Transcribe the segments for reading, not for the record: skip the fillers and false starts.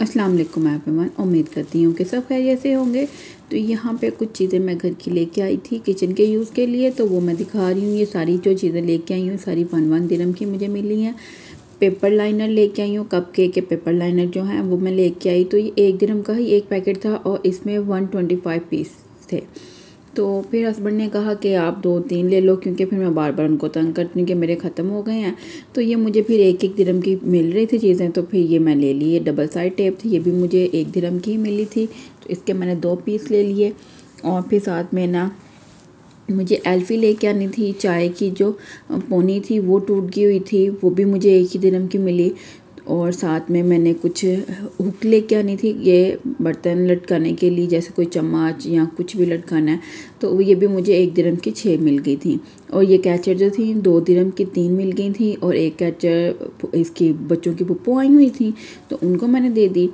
अस्सलाम वालेकुम एवरीवन। उम्मीद करती हूँ कि सब खैरियत से होंगे। तो यहाँ पे कुछ चीज़ें मैं घर की लेके आई थी किचन के यूज़ के लिए, तो वो मैं दिखा रही हूँ। ये सारी जो चीज़ें लेके आई हूँ सारी 1 दिरहम की मुझे मिली हैं। पेपर लाइनर लेके आई हूँ, कप केक के पेपर लाइनर जो हैं वो मैं लेके आई। तो ये 1 दिरहम का ही एक पैकेट था और इसमें 125 पीस थे। तो फिर हस्बैंड ने कहा कि आप 2-3 ले लो, क्योंकि फिर मैं बार बार उनको तंग करती हूँ कि मेरे ख़त्म हो गए हैं। तो ये मुझे फिर 1-1 दिरहम की मिल रही थी चीज़ें, तो फिर ये मैं ले ली। ये डबल साइड टेप थी, ये भी मुझे 1 दिरहम की ही मिली थी, तो इसके मैंने 2 पीस ले लिए। और फिर साथ में ना मुझे एल्फ़ी लेके आनी थी। चाय की जो पोनी थी वो टूट गई हुई थी, वो भी मुझे 1 ही दिरहम की मिली। और साथ में मैंने कुछ हुक लेके आनी थी, ये बर्तन लटकाने के लिए, जैसे कोई चम्मच या कुछ भी लटकाना है, तो ये भी मुझे 1 दिरहम की 6 मिल गई थी। और ये कैचर जो थी 2 दिरहम की 3 मिल गई थी। और एक कैचर इसकी बच्चों की पुप्पो आई हुई थी, तो उनको मैंने दे दी।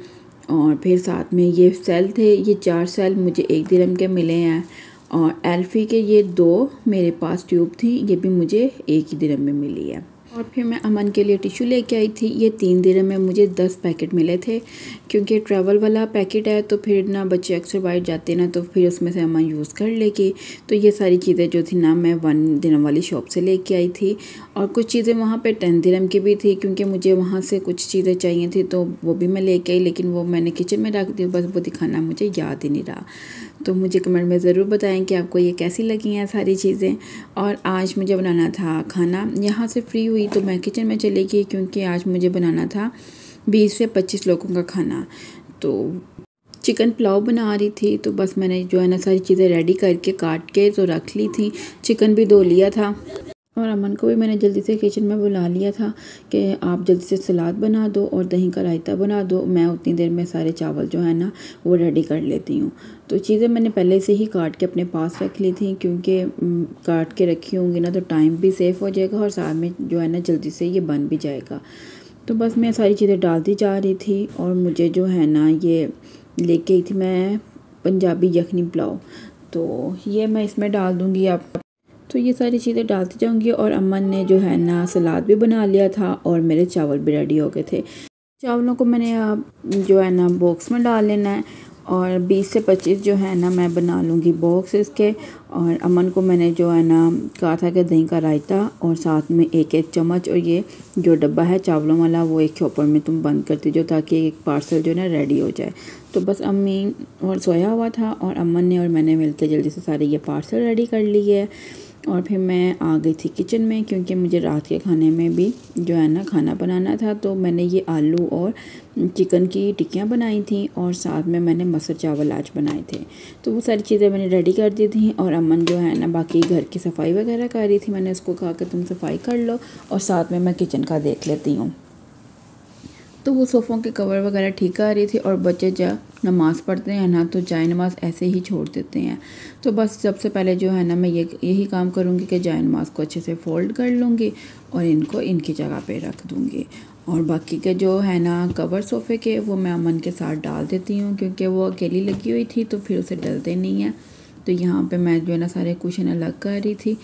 और फिर साथ में ये सेल थे, ये 4 सेल मुझे 1 दिरहम के मिले हैं। और एल्फ़ी के ये 2 मेरे पास ट्यूब थी, ये भी मुझे 1 ही दिरहम में मिली है। और फिर मैं अमन के लिए टिश्यू लेके आई थी। ये 3 दिरहम में मुझे 10 पैकेट मिले थे, क्योंकि ट्रैवल वाला पैकेट है, तो फिर ना बच्चे अक्सर बाहर जाते ना, तो फिर उसमें से अमन यूज़ कर लेगी। तो ये सारी चीज़ें जो थी ना मैं 1 दिरहम वाली शॉप से लेके आई थी। और कुछ चीज़ें वहाँ पे 10 दिरहम की भी थी, क्योंकि मुझे वहाँ से कुछ चीज़ें चाहिए थी, तो वो भी मैं लेके आई, लेकिन वो मैंने किचन में रख दी, बस वो दिखाना मुझे याद ही नहीं रहा। तो मुझे कमेंट में ज़रूर बताएं कि आपको ये कैसी लगी हैं सारी चीज़ें। और आज मुझे बनाना था खाना। यहाँ से फ्री हुई तो मैं किचन में चली गई, क्योंकि आज मुझे बनाना था 20 से 25 लोगों का खाना। तो चिकन पुलाव बना रही थी, तो बस मैंने जो है ना सारी चीज़ें रेडी करके काट के तो रख ली थी। चिकन भी धो लिया था। और अमन को भी मैंने जल्दी से किचन में बुला लिया था कि आप जल्दी से सलाद बना दो और दही का रायता बना दो, मैं उतनी देर में सारे चावल जो है ना वो रेडी कर लेती हूँ। तो चीज़ें मैंने पहले से ही काट के अपने पास रख ली थी, क्योंकि काट के रखी होंगी ना तो टाइम भी सेफ़ हो जाएगा और साथ में जो है ना जल्दी से ये बन भी जाएगा। तो बस मैं सारी चीज़ें डालती जा रही थी। और मुझे जो है ना ये लेके आई थी मैं पंजाबी यखनी पुलाव, तो ये मैं इसमें डाल दूँगी। आप तो ये सारी चीज़ें डालती जाऊंगी। और अमन ने जो है ना सलाद भी बना लिया था और मेरे चावल भी रेडी हो गए थे। चावलों को मैंने अब जो है ना बॉक्स में डाल लेना है। और 20 से 25 जो है ना मैं बना लूँगी बॉक्स इसके। और अमन को मैंने जो है ना कहा था कि दही का रायता और साथ में 1-1 चम्मच, और ये जो डब्बा है चावलों वाला वो एक चॉपर में तुम बंद करती जो, ताकि एक पार्सल जो है ना रेडी हो जाए। तो बस अम्मी और सोया हुआ था और अमन ने और मैंने मिलकर जल्दी से सारे ये पार्सल रेडी कर लिए है। और फिर मैं आ गई थी किचन में, क्योंकि मुझे रात के खाने में भी जो है ना खाना बनाना था। तो मैंने ये आलू और चिकन की टिक्कियाँ बनाई थी और साथ में मैंने मसूर चावल आज बनाए थे। तो वो सारी चीज़ें मैंने रेडी कर दी थी। और अमन जो है ना बाकी घर की सफाई वगैरह कर रही थी। मैंने उसको कहा कि तुम सफाई कर लो और साथ में मैं किचन का देख लेती हूँ। तो वो सोफ़ों के कवर वगैरह ठीक कर रही थी। और बच्चे जब नमाज़ पढ़ते हैं ना तो जाए नमाज़ ऐसे ही छोड़ देते हैं। तो बस सबसे पहले जो है ना मैं यही काम करूँगी कि जाए नमाज़ को अच्छे से फ़ोल्ड कर लूँगी और इनको इनकी जगह पे रख दूँगी। और बाकी के जो है ना कवर सोफ़े के वो मैं अमन के साथ डाल देती हूँ, क्योंकि वो अकेली लगी हुई थी तो फिर उसे डलते नहीं है। तो यहाँ पे मैं जो है ना सारे कुशन अलग कर रही थी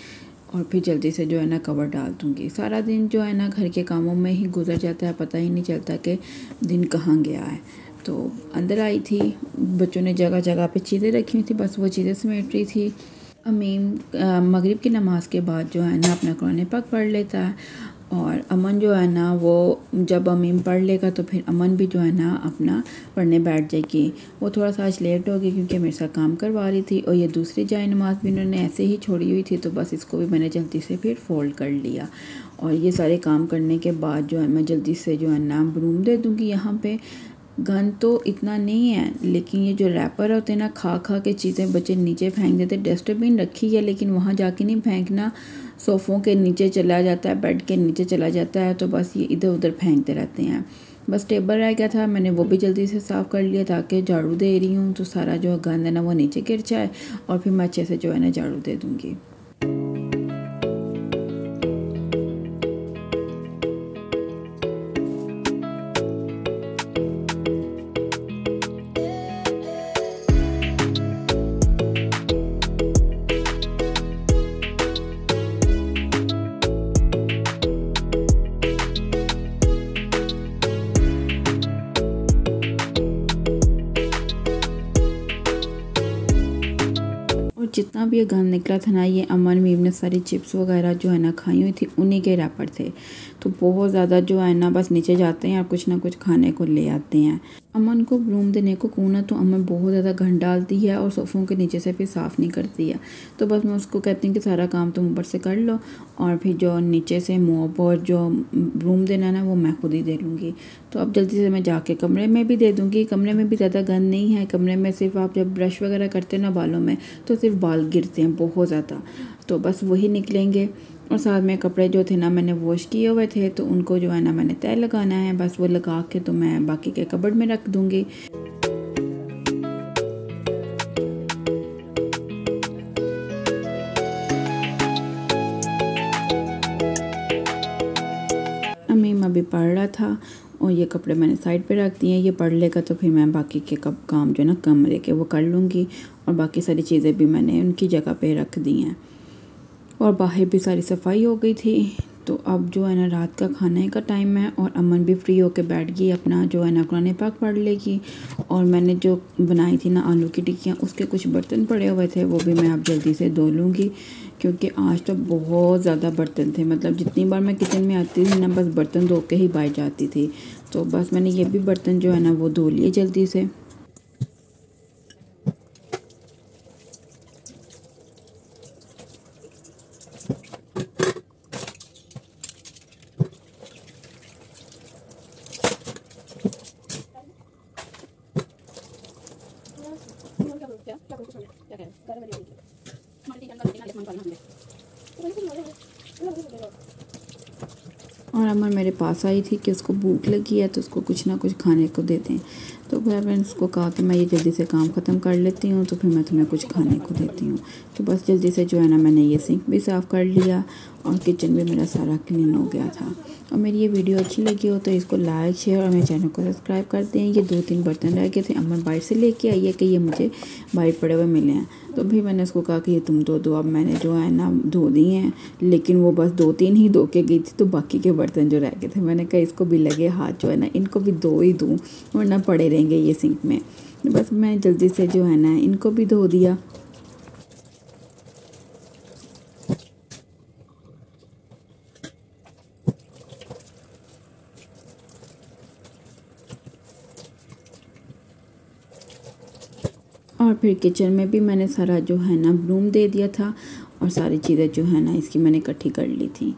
और फिर जल्दी से जो है ना कवर डाल दूँगी। सारा दिन जो है ना घर के कामों में ही गुजर जाता है, पता ही नहीं चलता कि दिन कहाँ गया है। तो अंदर आई थी, बच्चों ने जगह जगह पे चीज़ें रखी हुई थी, बस वो चीज़ें समेट रही थी। अमीन मगरिब की नमाज के बाद जो है ना अपना कुरान पाक पढ़ लेता है। और अमन जो है ना वो जब अमीन पढ़ लेगा तो फिर अमन भी जो है ना अपना पढ़ने बैठ जाएगी। वो थोड़ा सा आज लेट हो गई, क्योंकि मेरे साथ काम करवा रही थी। और ये दूसरी जाए नमाज भी उन्होंने ऐसे ही छोड़ी हुई थी, तो बस इसको भी मैंने जल्दी से फिर फ़ोल्ड कर लिया। और ये सारे काम करने के बाद जो है मैं जल्दी से जो है ना ब्रूम दे दूँगी। यहाँ पे गंद तो इतना नहीं है, लेकिन ये जो रैपर होते हैं ना खा खा के चीज़ें बच्चे नीचे फेंक देते। डस्टबिन रखी है लेकिन वहाँ जाके नहीं फेंकना, सोफ़ों के नीचे चला जाता है, बेड के नीचे चला जाता है, तो बस ये इधर उधर फेंकते रहते हैं। बस टेबल रह गया था, मैंने वो भी जल्दी से साफ़ कर लिया, ताकि झाड़ू दे रही हूँ तो सारा जो गंद है ना वो नीचे गिर जाए और फिर मैं अच्छे से जो है ना झाड़ू दे दूँगी। जितना भी ये गंद निकला था ना, ये अमन मीम ने सारी चिप्स वगैरह जो है ना खाई हुई थी, उन्हीं के रैपर थे। तो बहुत ज़्यादा जो है ना बस नीचे जाते हैं और कुछ ना कुछ खाने को ले आते हैं। अमन को ब्रूम देने को कहूँ ना तो अमन बहुत ज़्यादा गंद डालती है और सोफ़ों के नीचे से फिर साफ़ नहीं करती है। तो बस मैं उसको कहती हूँ कि सारा काम तुम ऊपर से कर लो और फिर जो नीचे से मॉप और जो ब्रूम देना है ना वो मैं खुद ही दे लूँगी। तो अब जल्दी से मैं जाके कमरे में भी दे दूँगी। कमरे में भी ज़्यादा गंद नहीं है, कमरे में सिर्फ आप जब ब्रश वगैरह करते हैं ना बालों में तो सिर्फ बाल गिरते हैं बहुत ज़्यादा, तो बस वही निकलेंगे। और साथ में कपड़े जो थे ना मैंने वॉश किए हुए थे, तो उनको जो है ना मैंने तय लगाना है, बस वो लगा के तो मैं बाकी के कबर्ड में रख दूँगी। अमीम अभी पढ़ रहा था और ये कपड़े मैंने साइड पे रख दिए हैं। ये पढ़ लेगा तो फिर मैं बाकी के काम जो है ना कमरे के वो कर लूँगी और बाकी सारी चीज़ें भी मैंने उनकी जगह पे रख दी हैं। और बाहर भी सारी सफाई हो गई थी। तो अब जो है ना रात का खाने का टाइम है और अमन भी फ्री होकर बैठ गई, अपना जो है ना कुरान पाक पढ़ लेगी। और मैंने जो बनाई थी ना आलू की टिक्कियाँ, उसके कुछ बर्तन पड़े हुए थे, वो भी मैं अब जल्दी से धो लूँगी क्योंकि आज तो बहुत ज़्यादा बर्तन थे। मतलब जितनी बार मैं किचन में आती थी ना बस बर्तन धो के ही बाहर जाती थी। तो बस मैंने ये भी बर्तन जो है ना वो धो लिए जल्दी से। और अमन मेरे पास आई थी कि उसको भूख लगी है तो उसको कुछ ना कुछ खाने को दे दें। तो फिर मैंने उसको कहा कि मैं ये जल्दी से काम ख़त्म कर लेती हूँ तो फिर मैं तुम्हें कुछ खाने को देती हूँ। तो बस जल्दी से जो है ना मैंने ये सिंक भी साफ़ कर लिया और किचन भी मेरा सारा क्लीन हो गया था। और मेरी ये वीडियो अच्छी लगी हो तो इसको लाइक शेयर और मेरे चैनल को सब्सक्राइब कर दें। ये 2-3 बर्तन रह गए थे, अमन बाहर से लेके आई है कि ये मुझे बाहर पड़े हुए मिले हैं। तो भी मैंने उसको कहा कि ये तुम धो दो। अब मैंने जो है ना धो दी हैं, लेकिन वो बस 2-3 ही धो के गई थी, तो बाकी के बर्तन जो रह गए थे मैंने कहा इसको भी लगे हाथ जो है ना इनको भी धो ही दूँ वरना पड़े रहेंगे ये सिंक में। बस मैं जल्दी से जो है ना इनको भी धो दिया। और फिर किचन में भी मैंने सारा जो है ना ब्रूम दे दिया था और सारी चीज़ें जो है ना इसकी मैंने इकट्ठी कर ली थी।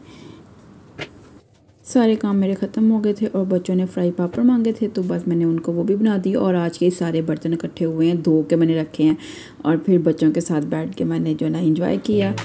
सारे काम मेरे ख़त्म हो गए थे और बच्चों ने फ्राई पापड़ मांगे थे तो बस मैंने उनको वो भी बना दी। और आज के सारे बर्तन इकट्ठे हुए हैं, धो के मैंने रखे हैं और फिर बच्चों के साथ बैठ के मैंने जो ना एंजॉय किया।